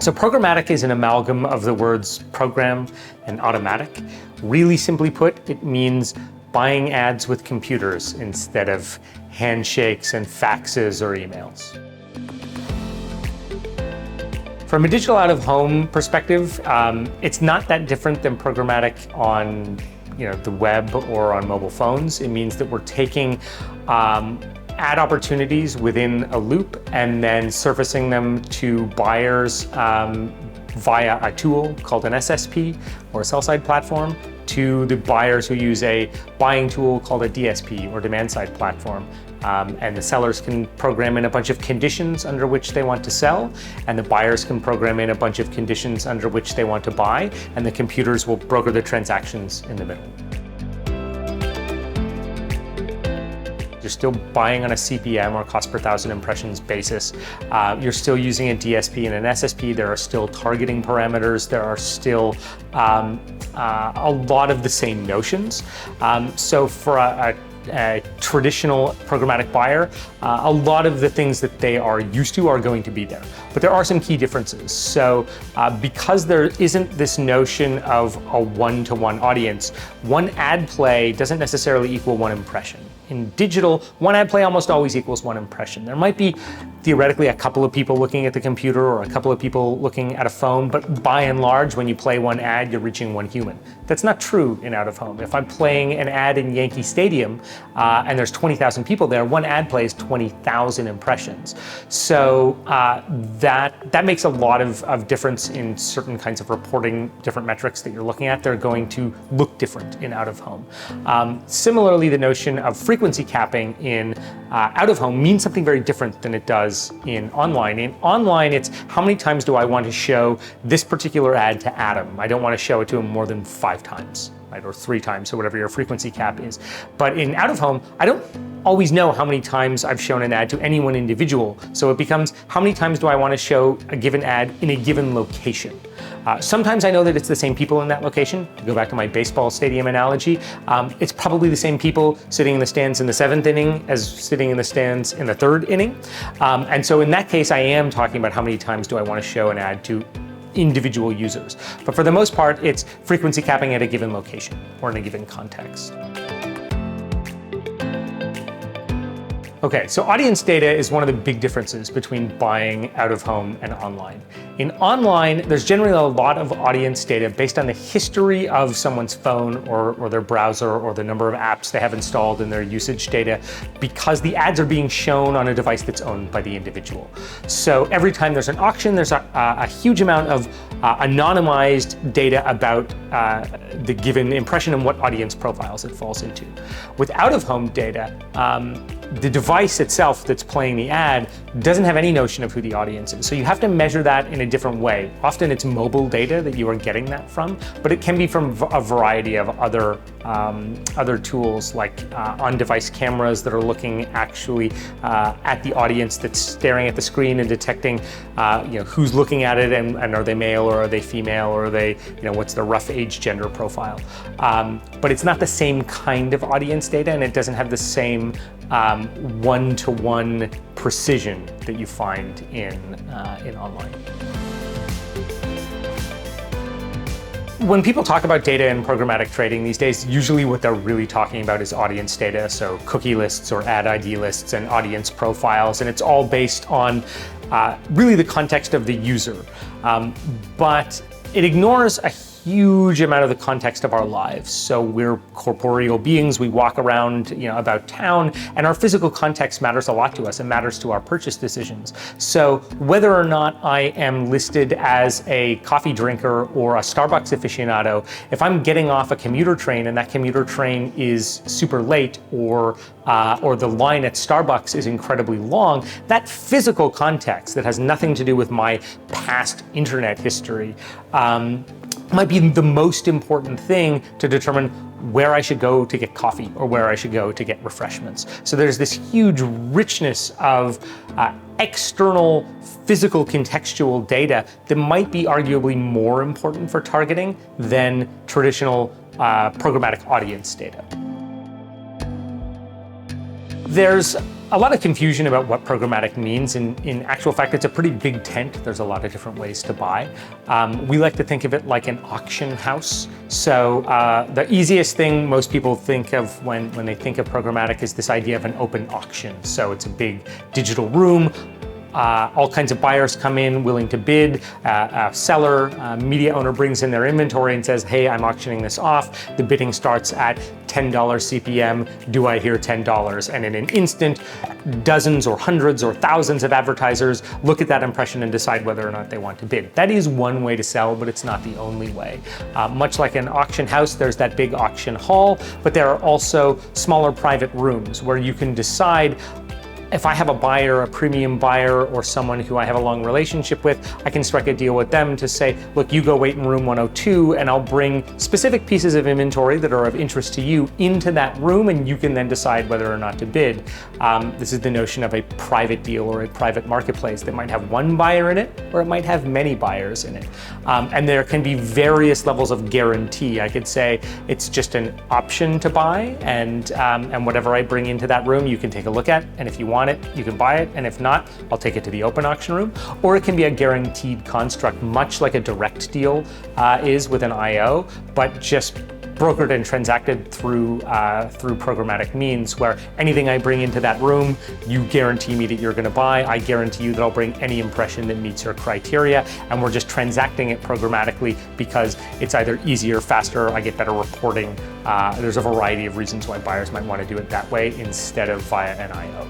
So programmatic is an amalgam of the words program and automatic. Really simply put, it means buying ads with computers instead of handshakes and faxes or emails. From a digital out-of-home perspective, it's not that different than programmatic on the web or on mobile phones. It means that we're taking ad opportunities within a loop and then surfacing them to buyers via a tool called an SSP or a sell-side platform, to the buyers who use a buying tool called a DSP or demand-side platform. And the sellers can program in a bunch of conditions under which they want to sell, and the buyers can program in a bunch of conditions under which they want to buy, and the computers will broker the transactions in the middle. You're still buying on a CPM or cost per thousand impressions basis. You're still using a DSP and an SSP. There are still targeting parameters. There are still a lot of the same notions. So for a traditional programmatic buyer, a lot of the things that they are used to are going to be there. But there are some key differences. So because there isn't this notion of a one-to-one audience, one ad play doesn't necessarily equal one impression. In digital, one ad play almost always equals one impression. There might be theoretically a couple of people looking at the computer or a couple of people looking at a phone, but by and large, when you play one ad, you're reaching one human. That's not true in out-of-home. If I'm playing an ad in Yankee Stadium and there's 20,000 people there, one ad plays 20,000 impressions. So that makes a lot of difference in certain kinds of reporting, different metrics that you're looking at. They're going to look different in out-of-home. Similarly, the notion of frequency capping in out-of-home means something very different than it does in online. In online, it's how many times do I want to show this particular ad to Adam? I don't want to show it to him more than 5 times, right? Or 3 times, or whatever your frequency cap is. But in out-of-home, I don't always know how many times I've shown an ad to any one individual. So it becomes, how many times do I want to show a given ad in a given location? Sometimes I know that it's the same people in that location. To go back to my baseball stadium analogy, it's probably the same people sitting in the stands in the 7th inning as sitting in the stands in the 3rd inning. And so in that case, I am talking about how many times do I want to show an ad to individual users. But for the most part, it's frequency capping at a given location or in a given context. Okay, so audience data is one of the big differences between buying out of home and online. In online, there's generally a lot of audience data based on the history of someone's phone or their browser or the number of apps they have installed and their usage data, because the ads are being shown on a device that's owned by the individual. So every time there's an auction, there's a huge amount of anonymized data about the given impression and what audience profiles it falls into. With out-of-home data, the device itself that's playing the ad doesn't have any notion of who the audience is. So you have to measure that in a different way. Often it's mobile data that you are getting that from, but it can be from a variety of other tools, like on-device cameras that are looking actually at the audience that's staring at the screen and detecting who's looking at it, and are they male or are they female, or are they, what's their rough age gender profile. But it's not the same kind of audience data, and it doesn't have the same one-to-one precision that you find in online. When people talk about data in programmatic trading these days, usually what they're really talking about is audience data, so cookie lists or ad ID lists and audience profiles, and it's all based on really the context of the user. But it ignores a huge amount of the context of our lives. So we're corporeal beings, we walk around about town, and our physical context matters a lot to us and matters to our purchase decisions. So whether or not I am listed as a coffee drinker or a Starbucks aficionado, if I'm getting off a commuter train and that commuter train is super late, or the line at Starbucks is incredibly long, that physical context that has nothing to do with my past internet history might be the most important thing to determine where I should go to get coffee or where I should go to get refreshments. So there's this huge richness of external physical contextual data that might be arguably more important for targeting than traditional programmatic audience data. There's a lot of confusion about what programmatic means. In actual fact, it's a pretty big tent. There's a lot of different ways to buy. We like to think of it like an auction house. So the easiest thing most people think of when they think of programmatic is this idea of an open auction. So it's a big digital room. All kinds of buyers come in willing to bid. A seller, media owner brings in their inventory and says, hey, I'm auctioning this off. The bidding starts at $10 CPM. Do I hear $10? And in an instant, dozens or hundreds or thousands of advertisers look at that impression and decide whether or not they want to bid. That is one way to sell, but it's not the only way. Much like an auction house, there's that big auction hall, but there are also smaller private rooms where you can decide, if I have a buyer, a premium buyer, or someone who I have a long relationship with, I can strike a deal with them to say, look, you go wait in room 102 and I'll bring specific pieces of inventory that are of interest to you into that room, and you can then decide whether or not to bid. This is the notion of a private deal or a private marketplace that might have one buyer in it, or it might have many buyers in it. And there can be various levels of guarantee. I could say it's just an option to buy, and whatever I bring into that room, you can take a look at, and if you want it, you can buy it, and if not, I'll take it to the open auction room. Or it can be a guaranteed construct, much like a direct deal is with an IO, but just brokered and transacted through programmatic means, where anything I bring into that room, you guarantee me that you're going to buy. I guarantee you that I'll bring any impression that meets your criteria, and we're just transacting it programmatically because it's either easier, faster, I get better reporting. There's a variety of reasons why buyers might want to do it that way instead of via an IO.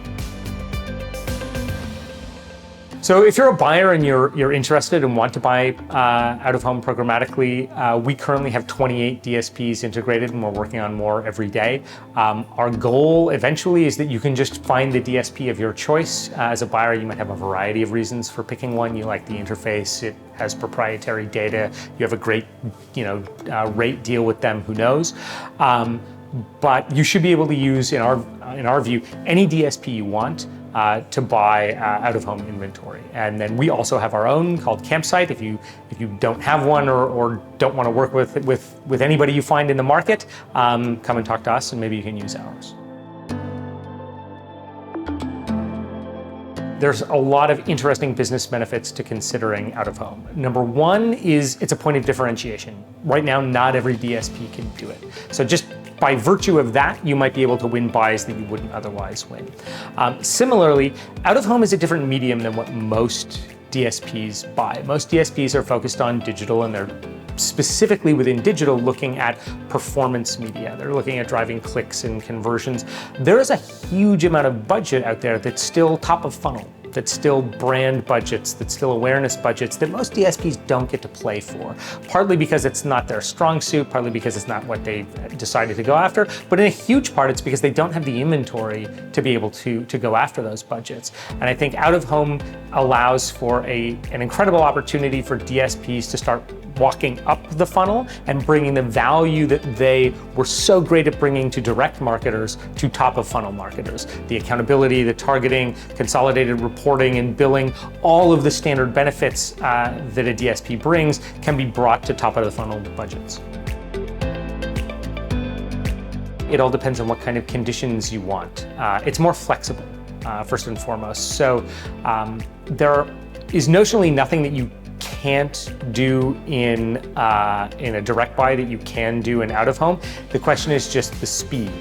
So if you're a buyer and you're interested and want to buy out-of-home programmatically, we currently have 28 DSPs integrated, and we're working on more every day. Our goal eventually is that you can just find the DSP of your choice. As a buyer, you might have a variety of reasons for picking one. You like the interface, it has proprietary data, you have a great rate deal with them, who knows. But you should be able to use, in our view, any DSP you want to buy out-of-home inventory. And then we also have our own called Campsite. If you don't have one or don't want to work with anybody you find in the market, come and talk to us and maybe you can use ours. There's a lot of interesting business benefits to considering out-of-home. Number one is it's a point of differentiation. Right now, not every DSP can do it. So just by virtue of that, you might be able to win buys that you wouldn't otherwise win. Similarly, out-of-home is a different medium than what most DSPs buy. Most DSPs are focused on digital, and they're specifically within digital looking at performance media. They're looking at driving clicks and conversions. There is a huge amount of budget out there that's still top of funnel, that's still brand budgets, that's still awareness budgets that most DSPs don't get to play for. Partly because it's not their strong suit, partly because it's not what they've decided to go after, but in a huge part it's because they don't have the inventory to be able to go after those budgets. And I think out-of-home allows for an incredible opportunity for DSPs to start walking up the funnel and bringing the value that they were so great at bringing to direct marketers to top of funnel marketers. The accountability, the targeting, consolidated reporting and billing, all of the standard benefits that a DSP brings can be brought to top of the funnel budgets. It all depends on what kind of conditions you want. It's more flexible, first and foremost. So there is notionally nothing that you can't do in a direct buy that you can do in out-of-home. The question is just the speed.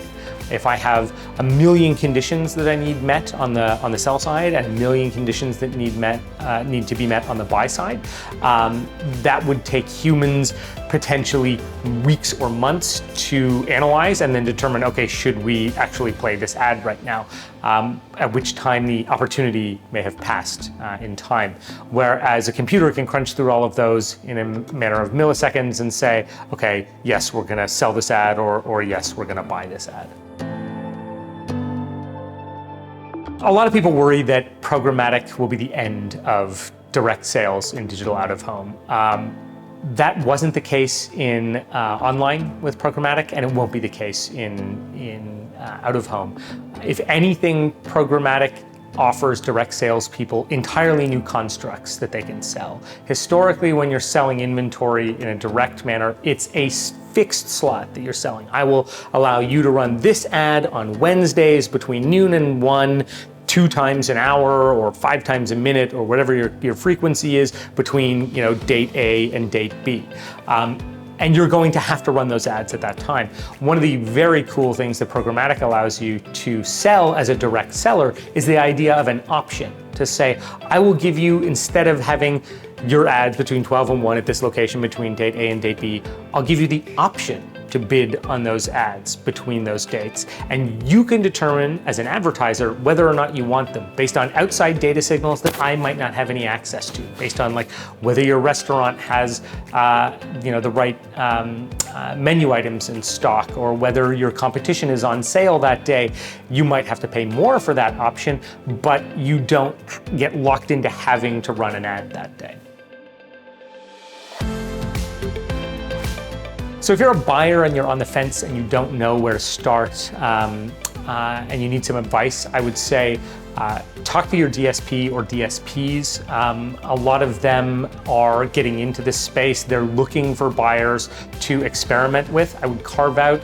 If I have a million conditions that I need met on the sell side and a million conditions that need to be met on the buy side, that would take humans potentially weeks or months to analyze and then determine, okay, should we actually play this ad right now? At which time the opportunity may have passed in time. Whereas a computer can crunch through all of those in a matter of milliseconds and say, okay, yes, we're gonna sell this ad, or yes, we're gonna buy this ad. A lot of people worry that programmatic will be the end of direct sales in digital out-of-home. That wasn't the case in online with programmatic, and it won't be the case in out-of-home. If anything, programmatic offers direct salespeople entirely new constructs that they can sell. Historically, when you're selling inventory in a direct manner, it's a fixed slot that you're selling. I will allow you to run this ad on Wednesdays between noon and 1, 2 times an hour or 5 times a minute, or whatever your frequency is between, you know, date A and date B. And you're going to have to run those ads at that time. One of the very cool things that programmatic allows you to sell as a direct seller is the idea of an option to say, I will give you, instead of having your ads between 12 and 1 at this location between date A and date B, I'll give you the option to bid on those ads between those dates. And you can determine as an advertiser whether or not you want them based on outside data signals that I might not have any access to, based on like whether your restaurant has you know, the right menu items in stock, or whether your competition is on sale that day. You might have to pay more for that option, but you don't get locked into having to run an ad that day. So if you're a buyer and you're on the fence and you don't know where to start and you need some advice, I would say talk to your DSP or DSPs. A lot of them are getting into this space. They're looking for buyers to experiment with. I would carve out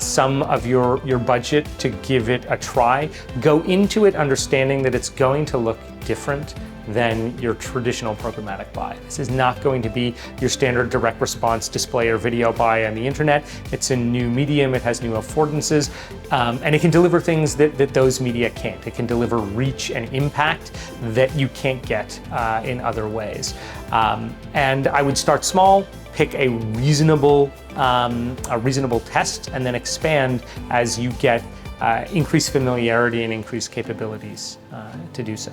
some of your budget to give it a try. Go into it understanding that it's going to look different than your traditional programmatic buy. This is not going to be your standard direct response display or video buy on the internet. It's a new medium, it has new affordances, and it can deliver things that those media can't. It can deliver reach and impact that you can't get in other ways. And I would start small, pick a reasonable test, and then expand as you get increased familiarity and increased capabilities to do so.